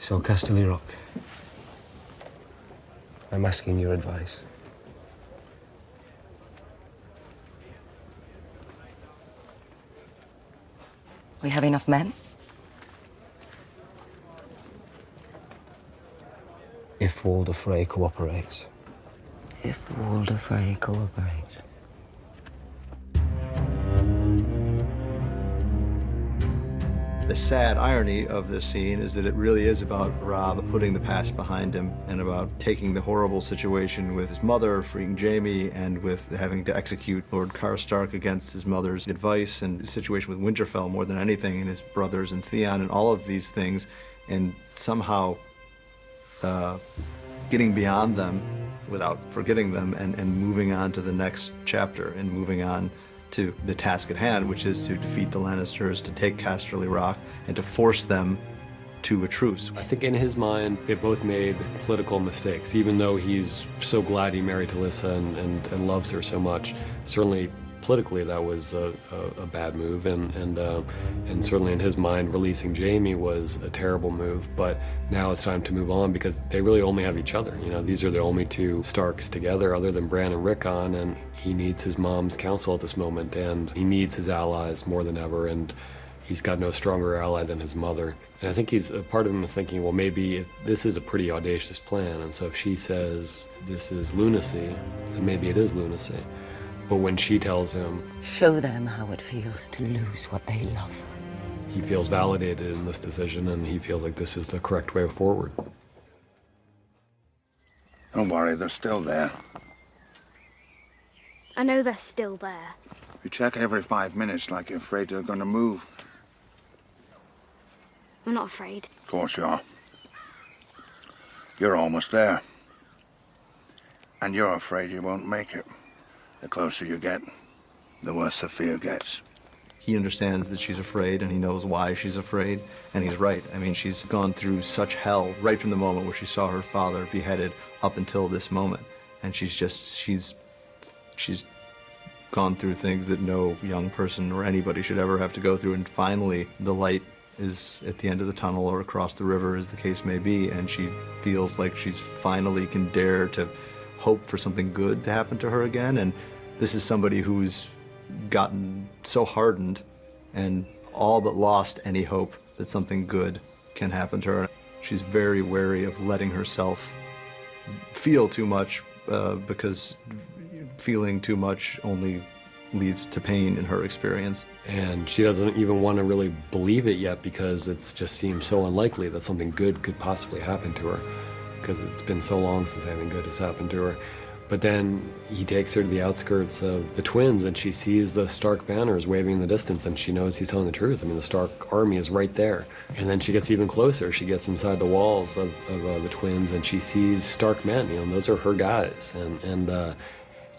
So, Casterly Rock, I'm asking your advice. We have enough men? If Walder Frey cooperates. If Walder Frey cooperates. The sad irony of this scene is that it really is about Robb putting the past behind him and about taking the horrible situation with his mother, freeing Jaime, and with having to execute Lord Karstark against his mother's advice, and the situation with Winterfell more than anything, and his brothers and Theon and all of these things, and somehow getting beyond them without forgetting them and moving on to the next chapter and moving on to the task at hand, which is to defeat the Lannisters, to take Casterly Rock, and to force them to a truce. I think in his mind, they both made political mistakes, even though he's so glad he married Talissa and loves her so much. Certainly, politically, that was a bad move, and certainly in his mind, releasing Jaime was a terrible move, but now it's time to move on because they really only have each other. You know, these are the only two Starks together other than Bran and Rickon, and he needs his mom's counsel at this moment, and he needs his allies more than ever, and he's got no stronger ally than his mother. And I think a part of him is thinking, well, maybe this is a pretty audacious plan, and so if she says this is lunacy, then maybe it is lunacy. But when she tells him, show them how it feels to lose what they love, he feels validated in this decision, and he feels like this is the correct way forward. Don't worry, they're still there. I know they're still there. You check every 5 minutes like you're afraid they're going to move. I'm not afraid. Of course you are. You're almost there. And you're afraid you won't make it. The closer you get, the worse the fear gets. He understands that she's afraid, and he knows why she's afraid, and he's right. I mean, she's gone through such hell right from the moment where she saw her father beheaded up until this moment. And she's gone through things that no young person or anybody should ever have to go through, and finally the light is at the end of the tunnel or across the river, as the case may be, and she feels like she's finally can dare to hope for something good to happen to her again. And this is somebody who's gotten so hardened and all but lost any hope that something good can happen to her. She's very wary of letting herself feel too much because feeling too much only leads to pain in her experience. And she doesn't even want to really believe it yet because it just seems so unlikely that something good could possibly happen to her, because it's been so long since anything good has happened to her. But then he takes her to the outskirts of the Twins, and she sees the Stark banners waving in the distance, and she knows he's telling the truth. I mean, the Stark army is right there. And then she gets even closer. She gets inside the walls of the Twins, and she sees Stark men. You know, and those are her guys.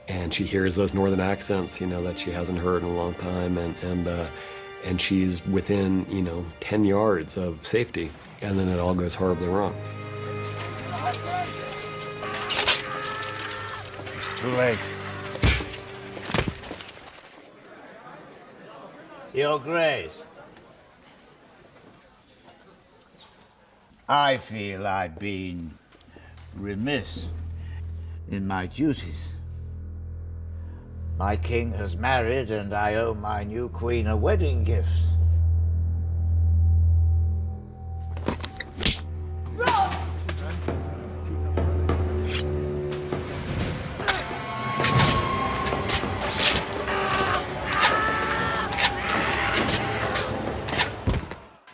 And she hears those northern accents, you know, that she hasn't heard in a long time, and she's within, 10 yards of safety, and then it all goes horribly wrong. Too late. Your Grace, I feel I've been remiss in my duties. My king has married, and I owe my new queen a wedding gift.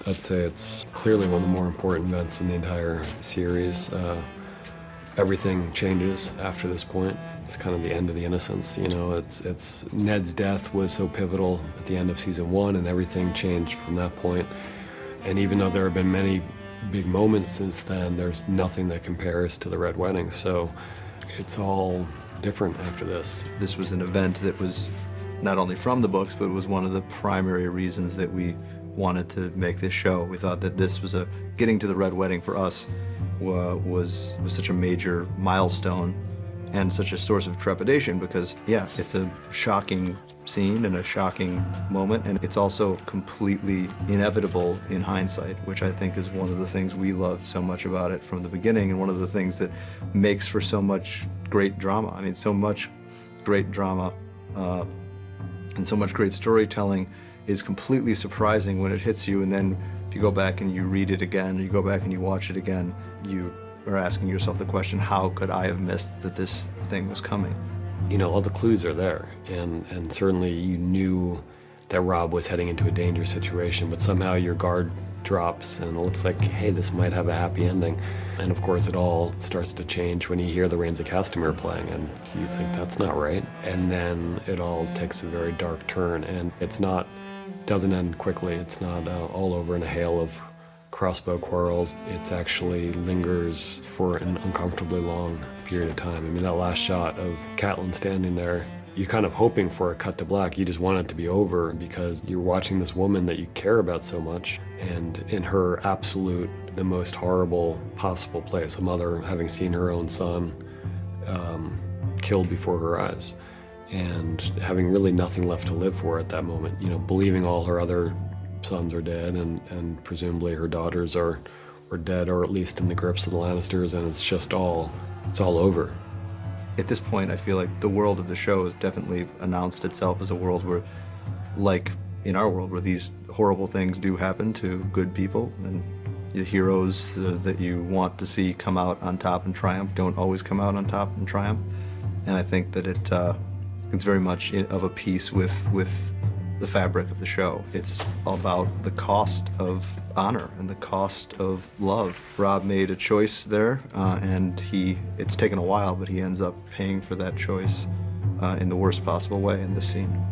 I'd say it's clearly one of the more important events in the entire series. Everything changes after this point. It's kind of the end of the Innocents, you know. It's Ned's death was so pivotal at the end of season 1, and everything changed from that point. And even though there have been many big moments since then, there's nothing that compares to the Red Wedding. So it's all different after this. This was an event that was not only from the books, but it was one of the primary reasons that we wanted to make this show. We thought that this was getting to the Red Wedding for us was such a major milestone and such a source of trepidation because, yeah, it's a shocking scene and a shocking moment, and it's also completely inevitable in hindsight, which I think is one of the things we loved so much about it from the beginning, and one of the things that makes for so much great drama. I mean, so much great drama and so much great storytelling is completely surprising when it hits you, and then if you go back and you read it again, you go back and you watch it again, you are asking yourself the question, how could I have missed that this thing was coming? You know, all the clues are there, and certainly you knew that Rob was heading into a dangerous situation, but somehow your guard drops and it looks like, hey, this might have a happy ending. And of course it all starts to change when you hear the Rains of Castamere playing and you think that's not right. And then it all takes a very dark turn, and doesn't end quickly. It's not all over in a hail of crossbow quarrels. It actually lingers for an uncomfortably long period of time. I mean, that last shot of Catelyn standing there, you're kind of hoping for a cut to black. You just want it to be over because you're watching this woman that you care about so much, and in her absolute, the most horrible possible place, a mother having seen her own son killed before her eyes, and having really nothing left to live for at that moment. You know, believing all her other sons are dead, and presumably her daughters are dead, or at least in the grips of the Lannisters, and it's all over. At this point, I feel like the world of the show has definitely announced itself as a world where, like in our world, where these horrible things do happen to good people, and the heroes that you want to see come out on top and triumph don't always come out on top and triumph. And I think that it's very much of a piece with the fabric of the show. It's about the cost of honor and the cost of love. Rob made a choice there, and it's taken a while, but he ends up paying for that choice in the worst possible way in this scene.